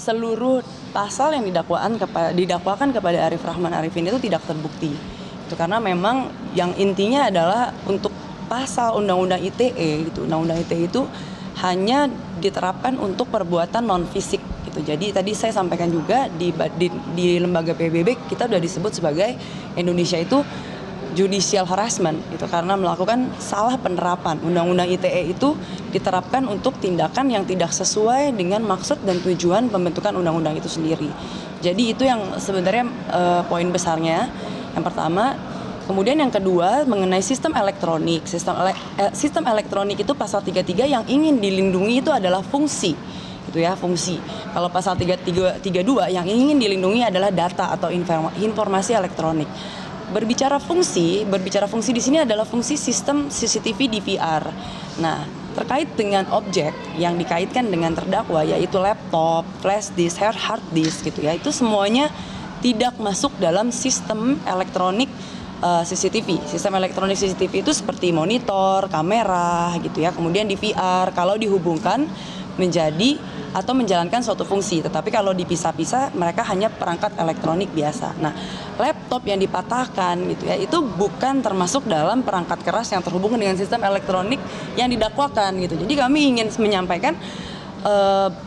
seluruh pasal yang didakwakan kepada Arif Rahman Arifin itu tidak terbukti. Itu karena memang yang intinya adalah untuk pasal Undang-Undang ITE gitu. Undang-Undang ITE itu hanya diterapkan untuk perbuatan non fisik gitu. Jadi tadi saya sampaikan juga di lembaga PBB kita sudah disebut sebagai Indonesia itu judicial harassment itu karena melakukan salah penerapan. Undang-Undang ITE itu diterapkan untuk tindakan yang tidak sesuai dengan maksud dan tujuan pembentukan undang-undang itu sendiri. Jadi itu yang sebenarnya poin besarnya. Yang pertama, kemudian yang kedua mengenai sistem elektronik. Sistem elektronik itu pasal 33 yang ingin dilindungi itu adalah fungsi. Itu ya, fungsi. Kalau pasal 32 yang ingin dilindungi adalah data atau informasi elektronik. Berbicara fungsi di sini adalah fungsi sistem CCTV DVR. Nah, terkait dengan objek yang dikaitkan dengan terdakwa yaitu laptop, flash disk, hard disk gitu ya. Itu semuanya tidak masuk dalam sistem elektronik CCTV. Sistem elektronik CCTV itu seperti monitor, kamera gitu ya. Kemudian DVR kalau dihubungkan menjadi atau menjalankan suatu fungsi, tetapi kalau dipisah-pisah mereka hanya perangkat elektronik biasa. Nah, laptop yang dipatahkan gitu ya, itu bukan termasuk dalam perangkat keras yang terhubung dengan sistem elektronik yang didakwakan gitu. Jadi kami ingin menyampaikan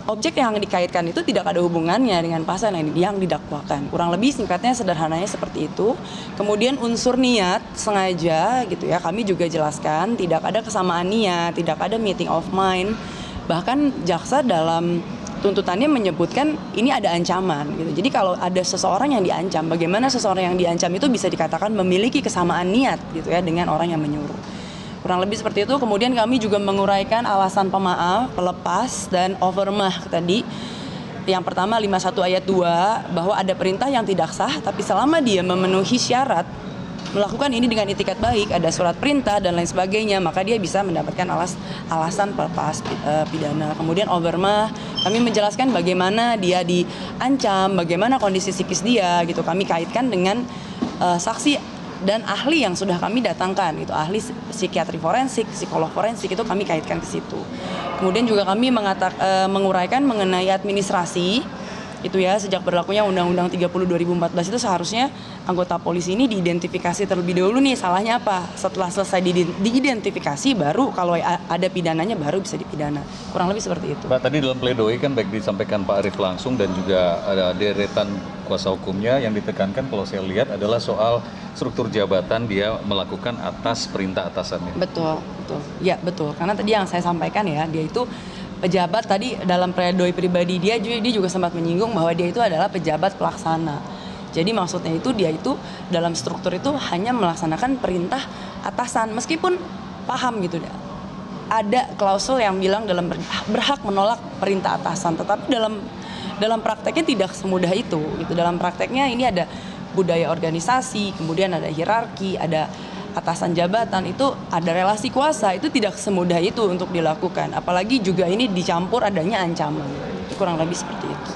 objek yang dikaitkan itu tidak ada hubungannya dengan pasal yang didakwakan. Kurang lebih singkatnya sederhananya seperti itu. Kemudian unsur niat sengaja gitu ya, kami juga jelaskan tidak ada kesamaan niat, tidak ada meeting of mind. Bahkan jaksa dalam tuntutannya menyebutkan ini ada ancaman gitu. Jadi kalau ada seseorang yang diancam, bagaimana seseorang yang diancam itu bisa dikatakan memiliki kesamaan niat gitu ya dengan orang yang menyuruh. Kurang lebih seperti itu. Kemudian kami juga menguraikan alasan pemaaf, pelepas dan overmah tadi. Yang pertama 51 ayat 2 bahwa ada perintah yang tidak sah tapi selama dia memenuhi syarat melakukan ini dengan itikat baik, ada surat perintah dan lain sebagainya, maka dia bisa mendapatkan alasan pelepas pidana. Kemudian overmah, kami menjelaskan bagaimana dia diancam, bagaimana kondisi psikis dia gitu. Kami kaitkan dengan saksi dan ahli yang sudah kami datangkan, itu ahli psikiatri forensik, psikolog forensik, itu kami kaitkan ke situ. Kemudian juga kami menguraikan mengenai administrasi. Itu ya, sejak berlakunya Undang-Undang 30 2014 itu seharusnya anggota polisi ini diidentifikasi terlebih dahulu nih salahnya apa. Setelah selesai diidentifikasi baru kalau ada pidananya baru bisa dipidana. Kurang lebih seperti itu. Pak, tadi dalam pledoi kan baik disampaikan Pak Arif langsung dan juga ada deretan kuasa hukumnya yang ditekankan kalau saya lihat adalah soal struktur jabatan dia melakukan atas perintah atasannya. Betul. Ya, betul. Karena tadi yang saya sampaikan ya, dia itu pejabat tadi dalam pledoi pribadi dia juga sempat menyinggung bahwa dia itu adalah pejabat pelaksana. Jadi maksudnya itu dia itu dalam struktur itu hanya melaksanakan perintah atasan meskipun paham gitu ya. Ada klausul yang bilang dalam berhak menolak perintah atasan, tetapi dalam prakteknya tidak semudah itu gitu. Dalam prakteknya ini ada budaya organisasi, kemudian ada hierarki, ada atasan jabatan, itu ada relasi kuasa, itu tidak semudah itu untuk dilakukan. Apalagi juga ini dicampur adanya ancaman. Kurang lebih seperti itu.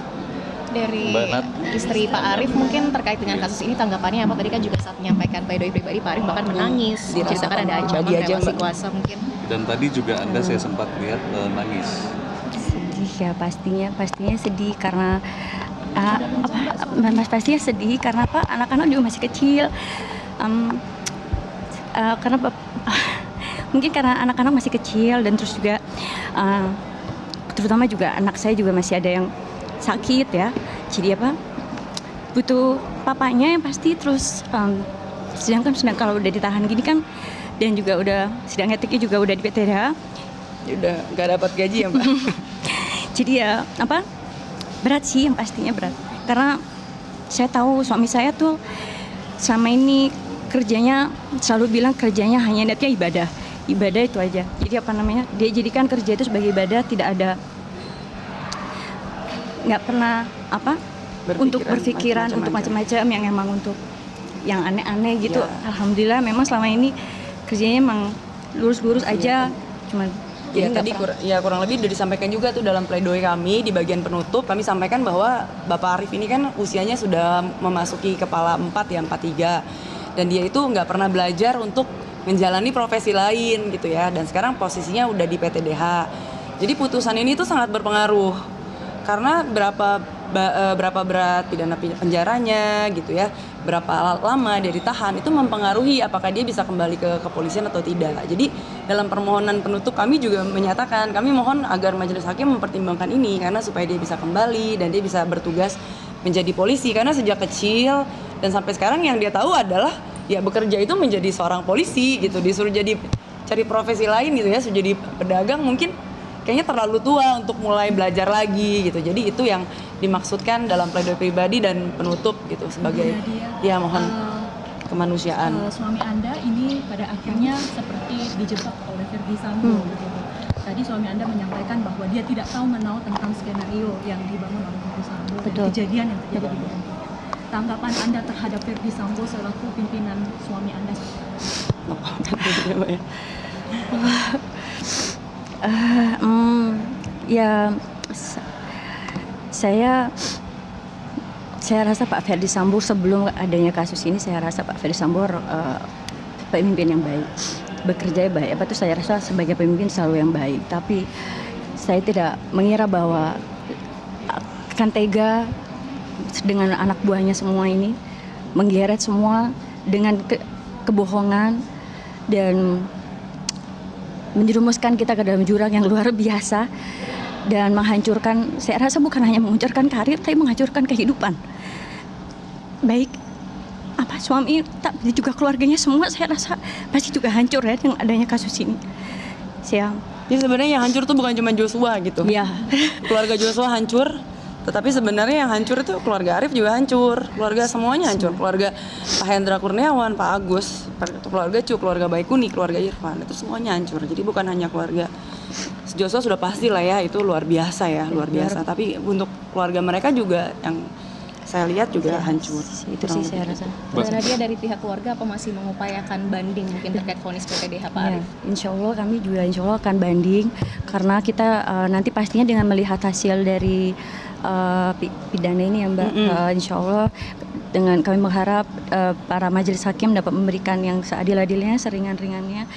Dari istri Pak Arif mungkin terkait dengan kasus ini tanggapannya apa? Tadi kan juga saat menyampaikan pledoi pribadi Pak Arif bahkan menangis, ceritakan ada ancaman relasi kuasa mungkin. Dan tadi juga Anda saya sempat lihat nangis. Sedih ya, pastinya sedih karena pastinya sedih karena apa? Anak-anak juga masih kecil. Karena mungkin karena anak-anak masih kecil dan terus juga terutama juga anak saya juga masih ada yang sakit ya, jadi butuh papanya yang pasti. Terus sedang kalau udah ditahan gini kan, dan juga udah sidang etiknya juga udah di PTDH, udah nggak dapat gaji ya Mbak. Jadi ya berat sih, yang pastinya berat karena saya tahu suami saya tuh selama ini kerjanya selalu bilang kerjanya hanya niatnya ibadah itu aja. Jadi dia jadikan kerja itu sebagai ibadah, tidak ada, nggak pernah untuk berpikiran untuk macam-macam yang emang untuk yang aneh-aneh gitu ya. Alhamdulillah memang selama ini kerjanya emang lurus-lurus aja, cuman ya tadi kurang lebih sudah disampaikan juga tuh dalam pledoi kami di bagian penutup. Kami sampaikan bahwa Bapak Arif ini kan usianya sudah memasuki kepala 4 ya, 43. Dan dia itu nggak pernah belajar untuk menjalani profesi lain gitu ya. Dan sekarang posisinya udah di PTDH. Jadi putusan ini tuh sangat berpengaruh karena berapa berat pidana penjaranya gitu ya, berapa lama dia ditahan, itu mempengaruhi apakah dia bisa kembali ke kepolisian atau tidak. Jadi dalam permohonan penutup kami juga menyatakan kami mohon agar majelis hakim mempertimbangkan ini karena supaya dia bisa kembali dan dia bisa bertugas menjadi polisi, karena sejak kecil dan sampai sekarang yang dia tahu adalah ya bekerja itu menjadi seorang polisi gitu. Disuruh jadi cari profesi lain gitu ya, suruh jadi pedagang mungkin kayaknya terlalu tua untuk mulai belajar lagi gitu. Jadi itu yang dimaksudkan dalam pledoi pribadi dan penutup gitu sebagai ya mohon kemanusiaan. Suami Anda ini pada akhirnya seperti dijebak oleh Verdi Sambo begitu. Tadi suami Anda menyampaikan bahwa dia tidak tahu menau tentang skenario yang dibangun oleh Verdi Sambo dan kejadian yang terjadi di Bulan. Tanggapan Anda terhadap Verdi Sambo selaku pimpinan suami Anda? Ya saya rasa Pak Verdi Sambo sebelum adanya kasus ini, saya rasa Pak Verdi Sambo pemimpin yang baik, bekerja baik. Apa itu saya rasa sebagai pemimpin selalu yang baik. Tapi saya tidak mengira bahwa akan tega dengan anak buahnya semua ini, menggeret semua dengan kebohongan dan menjerumuskan kita ke dalam jurang yang luar biasa dan menghancurkan, saya rasa bukan hanya menghancurkan karir tapi menghancurkan kehidupan baik suami tapi juga keluarganya semua. Saya rasa pasti juga hancur ya dengan adanya kasus ini. Jadi sebenarnya yang hancur tuh bukan cuma Joshua gitu ya. Keluarga Joshua hancur, tetapi sebenarnya yang hancur itu keluarga Arif juga hancur, keluarga semuanya hancur, keluarga Pak Hendra Kurniawan, Pak Agus, keluarga keluarga Baikuni, keluarga Irfan, itu semuanya hancur. Jadi bukan hanya keluarga Joshua, sudah pasti lah ya itu luar biasa ya, luar biasa. Tapi untuk keluarga mereka juga yang saya lihat juga hancur. Itu sih saya rasa. Karena dia dari pihak keluarga apa masih mengupayakan banding mungkin terkait vonis PPDH Pak Arif? Insya Allah kami juga akan banding karena kita nanti pastinya dengan melihat hasil dari pidana ini ya Mbak, insya Allah dengan kami mengharap para majelis hakim dapat memberikan yang seadil-adilnya, seringan-ringannya